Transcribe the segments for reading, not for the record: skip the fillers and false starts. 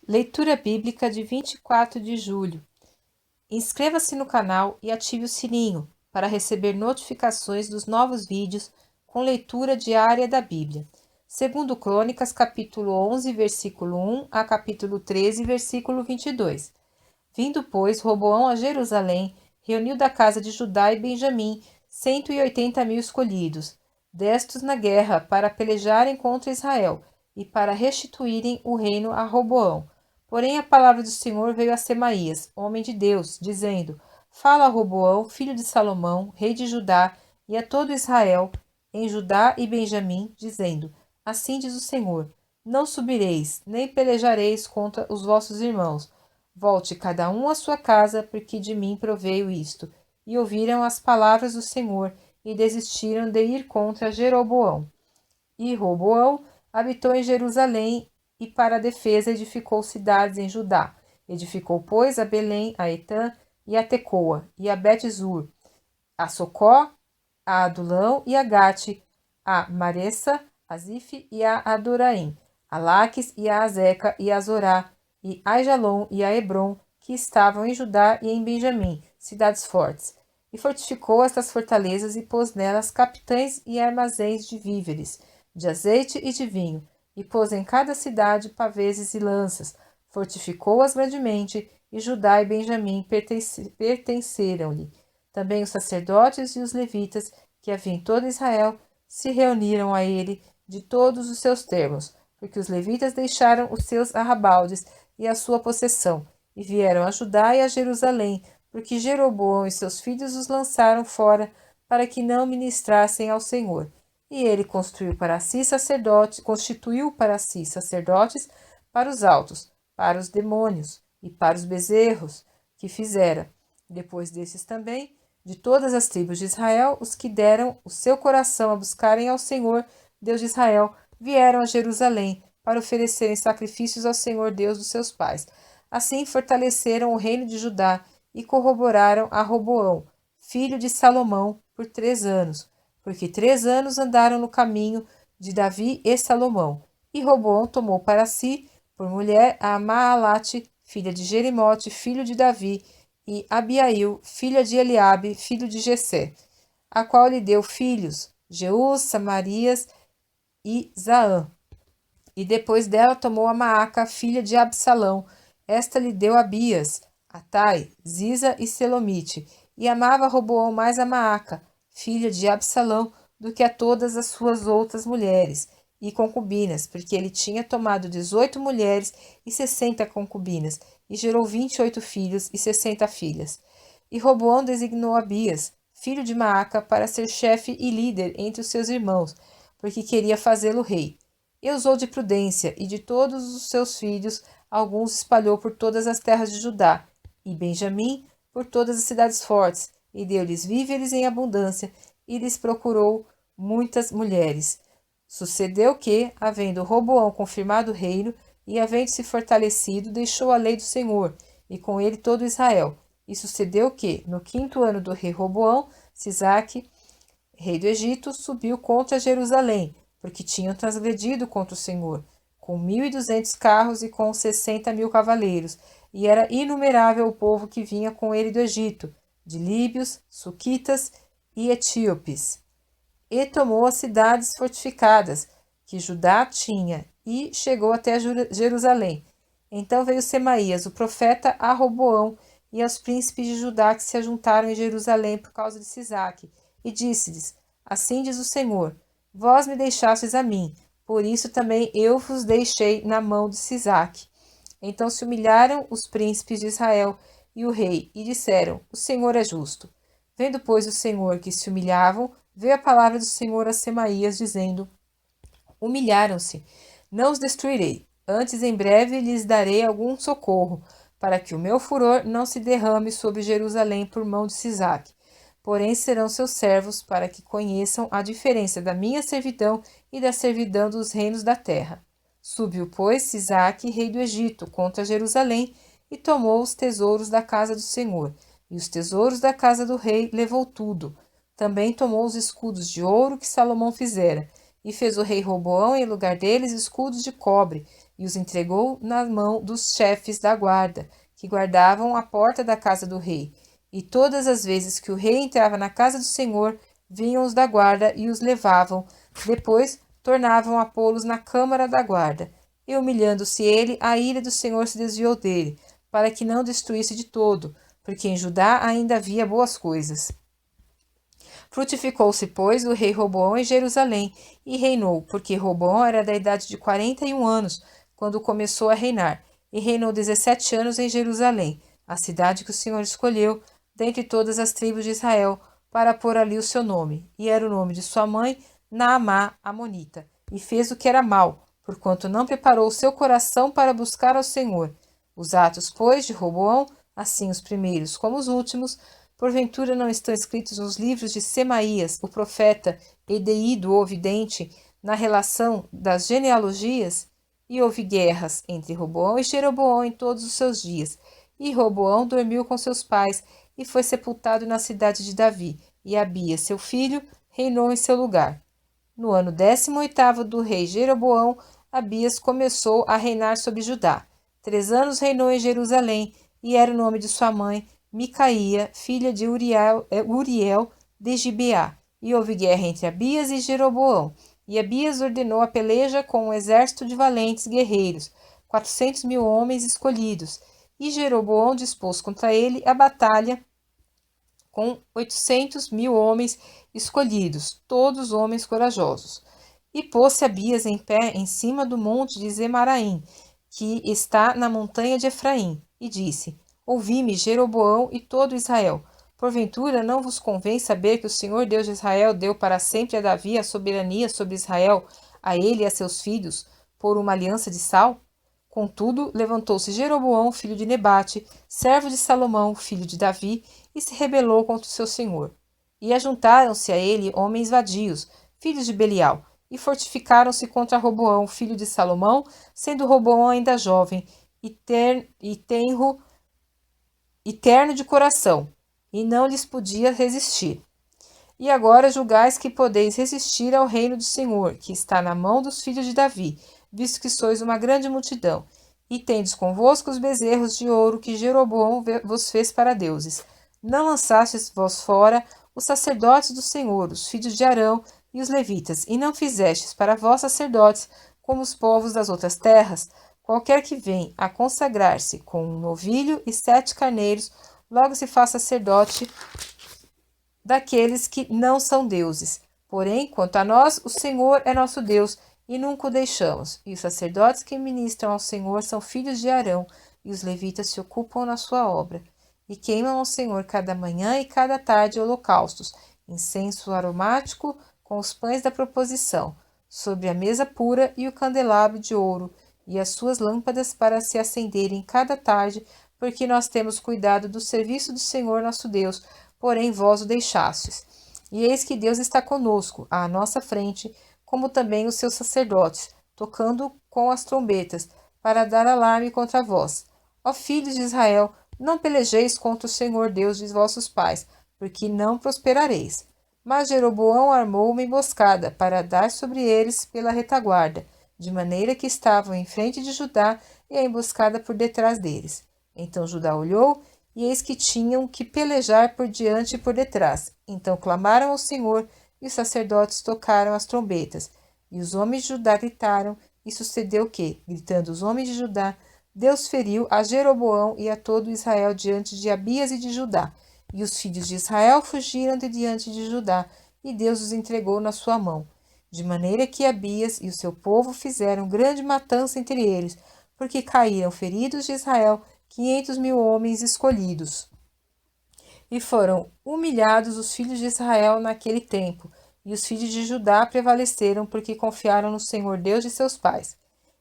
Leitura bíblica de 24 de julho. Inscreva-se no canal e ative o sininho para receber notificações dos novos vídeos com leitura diária da Bíblia. Segundo Crônicas, capítulo 11, versículo 1 a capítulo 13, versículo 22. Vindo, pois, Roboão a Jerusalém, reuniu da casa de Judá e Benjamim 180.000 escolhidos, destos na guerra, para pelejarem contra Israel e para restituírem o reino a Roboão. Porém a palavra do Senhor veio a Semaías, homem de Deus, dizendo: Fala a Roboão, filho de Salomão, rei de Judá, e a todo Israel, em Judá e Benjamim, dizendo: Assim diz o Senhor: Não subireis, nem pelejareis contra os vossos irmãos. Volte cada um à sua casa, porque de mim proveio isto. E ouviram as palavras do Senhor, e desistiram de ir contra Jeroboão. E Roboão habitou em Jerusalém, e para a defesa edificou cidades em Judá. Edificou, pois, a Belém, a Etã e a Tecoa, e a Bet-zur, a Socó, a Adulão e a Gate, a Maressa, a Zif e a Adoraim, a Laques e a Azeca e a Zorá, e Aijalon e a Hebron, que estavam em Judá e em Benjamim, cidades fortes. E fortificou estas fortalezas e pôs nelas capitães e armazéns de víveres, de azeite e de vinho, e pôs em cada cidade paveses e lanças. Fortificou-as grandemente, e Judá e Benjamim pertenceram-lhe. Também os sacerdotes e os levitas, que havia em todo Israel, se reuniram a ele de todos os seus termos, porque os levitas deixaram os seus arrabaldes e a sua possessão, e vieram a Judá e a Jerusalém, porque Jeroboão e seus filhos os lançaram fora, para que não ministrassem ao Senhor. E ele constituiu para si sacerdotes para os altos, para os demônios e para os bezerros que fizera. Depois desses também, de todas as tribos de Israel, os que deram o seu coração a buscarem ao Senhor, Deus de Israel, vieram a Jerusalém para oferecerem sacrifícios ao Senhor Deus dos seus pais. Assim fortaleceram o reino de Judá e corroboraram a Roboão, filho de Salomão, por 3 anos, porque 3 anos andaram no caminho de Davi e Salomão. E Roboão tomou para si, por mulher, a Maalate, filha de Jerimote, filho de Davi, e Abiail, filha de Eliabe, filho de Jessé, a qual lhe deu filhos, Jeús, Samarias e Zaã. E depois dela tomou a Maaca, filha de Absalão. Esta lhe deu Abias, Atai, Ziza e Selomite. E amava Roboão mais a Maaca, filha de Absalão, do que a todas as suas outras mulheres e concubinas, porque ele tinha tomado 18 mulheres e 60 concubinas, e gerou 28 filhos e 60 filhas. E Roboão designou Abias, filho de Maaca, para ser chefe e líder entre os seus irmãos, porque queria fazê-lo rei. E usou de prudência, e de todos os seus filhos, alguns espalhou por todas as terras de Judá, e Benjamim por todas as cidades fortes, e deu-lhes víveres em abundância, e lhes procurou muitas mulheres. Sucedeu que, havendo Roboão confirmado o reino, e havendo-se fortalecido, deixou a lei do Senhor, e com ele todo Israel. E sucedeu que, no 5º ano do rei Roboão, Sisaque, rei do Egito, subiu contra Jerusalém, porque tinham transgredido contra o Senhor, com 1.200 carros e com 60.000 cavaleiros, e era inumerável o povo que vinha com ele do Egito, de líbios, suquitas e etíopes. E tomou as cidades fortificadas, que Judá tinha, e chegou até Jerusalém. Então veio Semaías, o profeta, a Roboão e aos príncipes de Judá que se ajuntaram em Jerusalém por causa de Sisaque, e disse-lhes: Assim diz o Senhor: Vós me deixastes a mim, por isso também eu vos deixei na mão de Sisaque. Então se humilharam os príncipes de Israel e o rei, e disseram: O Senhor é justo. Vendo, pois, o Senhor que se humilhavam, veio a palavra do Senhor a Semaías, dizendo: Humilharam-se, não os destruirei, antes em breve lhes darei algum socorro, para que o meu furor não se derrame sobre Jerusalém por mão de Sisaque. Porém serão seus servos, para que conheçam a diferença da minha servidão e da servidão dos reinos da terra. Subiu, pois, Sisaque, rei do Egito, contra Jerusalém, e tomou os tesouros da casa do Senhor, e os tesouros da casa do rei levou tudo. Também tomou os escudos de ouro que Salomão fizera, e fez o rei Roboão em lugar deles escudos de cobre, e os entregou na mão dos chefes da guarda, que guardavam a porta da casa do rei. E todas as vezes que o rei entrava na casa do Senhor, vinham os da guarda e os levavam. Depois tornavam a pô-los na câmara da guarda. E humilhando-se ele, a ira do Senhor se desviou dele, para que não destruísse de todo, porque em Judá ainda havia boas coisas. Frutificou-se, pois, o rei Roboão em Jerusalém, e reinou, porque Roboão era da idade de 41 anos, quando começou a reinar, e reinou 17 anos em Jerusalém, a cidade que o Senhor escolheu, dentre todas as tribos de Israel, para pôr ali o seu nome, e era o nome de sua mãe, Naamá, amonita, e fez o que era mal, porquanto não preparou o seu coração para buscar ao Senhor. Os atos, pois, de Roboão, assim os primeiros como os últimos, porventura não estão escritos nos livros de Semaías, o profeta, Edeido, o vidente, na relação das genealogias? E houve guerras entre Roboão e Jeroboão em todos os seus dias. E Roboão dormiu com seus pais e foi sepultado na cidade de Davi. E Abias, seu filho, reinou em seu lugar. No ano 18º do rei Jeroboão, Abias começou a reinar sobre Judá. 3 anos reinou em Jerusalém, e era o nome de sua mãe, Micaía, filha de Uriel de Gibeá. E houve guerra entre Abias e Jeroboão. E Abias ordenou a peleja com um exército de valentes guerreiros, 400.000 homens escolhidos. E Jeroboão dispôs contra ele a batalha com 800.000 homens escolhidos, todos homens corajosos. E pôs-se Abias em pé em cima do monte de Zemaraim, que está na montanha de Efraim, e disse: Ouvi-me, Jeroboão e todo Israel. Porventura não vos convém saber que o Senhor Deus de Israel deu para sempre a Davi a soberania sobre Israel, a ele e a seus filhos, por uma aliança de sal? Contudo, levantou-se Jeroboão, filho de Nebate, servo de Salomão, filho de Davi, e se rebelou contra o seu senhor. E ajuntaram-se a ele homens vadios, filhos de Belial, e fortificaram-se contra Roboão, filho de Salomão, sendo Roboão ainda jovem, e terno de coração, e não lhes podia resistir. E agora julgais que podeis resistir ao reino do Senhor, que está na mão dos filhos de Davi, visto que sois uma grande multidão, e tendes convosco os bezerros de ouro que Jeroboão vos fez para deuses. Não lançastes vós fora os sacerdotes do Senhor, os filhos de Arão e os levitas, e não fizestes para vós sacerdotes como os povos das outras terras? Qualquer que vem a consagrar-se com um novilho e 7 carneiros, logo se faz sacerdote daqueles que não são deuses. Porém, quanto a nós, o Senhor é nosso Deus, e nunca o deixamos. E os sacerdotes que ministram ao Senhor são filhos de Arão, e os levitas se ocupam na sua obra. E queimam ao Senhor cada manhã e cada tarde holocaustos, incenso aromático com os pães da proposição, sobre a mesa pura e o candelabro de ouro, e as suas lâmpadas para se acenderem cada tarde, porque nós temos cuidado do serviço do Senhor nosso Deus, porém vós o deixastes. E eis que Deus está conosco, à nossa frente, como também os seus sacerdotes, tocando com as trombetas, para dar alarme contra vós. Ó filhos de Israel, não pelejeis contra o Senhor Deus de vossos pais, porque não prosperareis. Mas Jeroboão armou uma emboscada para dar sobre eles pela retaguarda, de maneira que estavam em frente de Judá e a emboscada por detrás deles. Então Judá olhou, e eis que tinham que pelejar por diante e por detrás. Então clamaram ao Senhor, e os sacerdotes tocaram as trombetas. E os homens de Judá gritaram, e sucedeu que, gritando os homens de Judá, Deus feriu a Jeroboão e a todo Israel diante de Abias e de Judá. E os filhos de Israel fugiram de diante de Judá, e Deus os entregou na sua mão. De maneira que Abias e o seu povo fizeram grande matança entre eles, porque caíram feridos de Israel 500.000 homens escolhidos. E foram humilhados os filhos de Israel naquele tempo, e os filhos de Judá prevaleceram, porque confiaram no Senhor Deus de seus pais.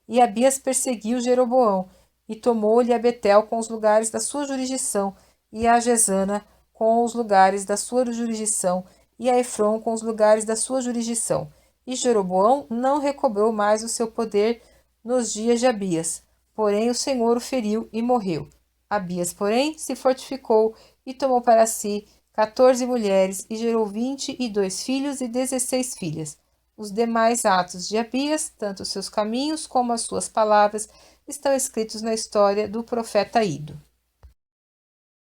E Abias perseguiu Jeroboão, e tomou-lhe a Betel com os lugares da sua jurisdição, e a Gesana com os lugares da sua jurisdição, e a Efron com os lugares da sua jurisdição. E Jeroboão não recobrou mais o seu poder nos dias de Abias, porém o Senhor o feriu e morreu. Abias, porém, se fortificou e tomou para si 14 mulheres e gerou 22 filhos e 16 filhas. os demais atos de Abias, tanto os seus caminhos como as suas palavras, estão escritos na história do profeta Ido.